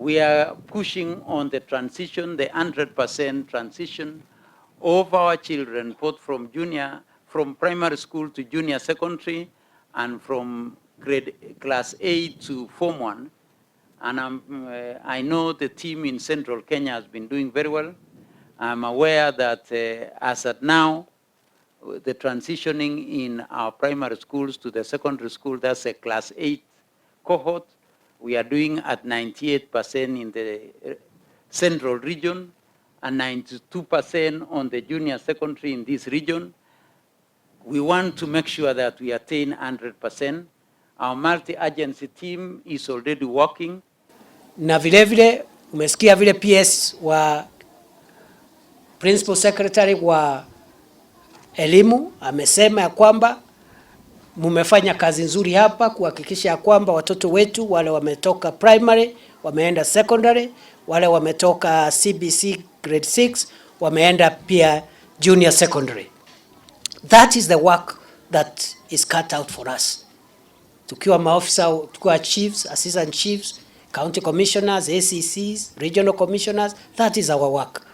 we are pushing on the transition, the 100% transition of our children, both from primary school to junior secondary, and from class A to Form 1. And I know the team in Central Kenya has been doing very well. I'm aware that as at now, the transitioning in our primary schools to the secondary school, that's a class 8 cohort. We are doing at 98% in the central region and 92% on the junior secondary in this region. We want to make sure that we attain 100%. Our multi-agency team is already working. Na vile vile umesikia vile PS wa Principal Secretary wa elimu amesema ya kwamba mumefanya kazi nzuri hapa kuhakikisha ya kwamba watoto wetu wale wametoka primary wameenda secondary, wale wametoka CBC grade 6 wameenda pia junior secondary. That is the work that is cut out for us. Tukiwa maofisa, tukiwa chiefs, assistant chiefs, county commissioners, ACCs, regional commissioners, that is our work.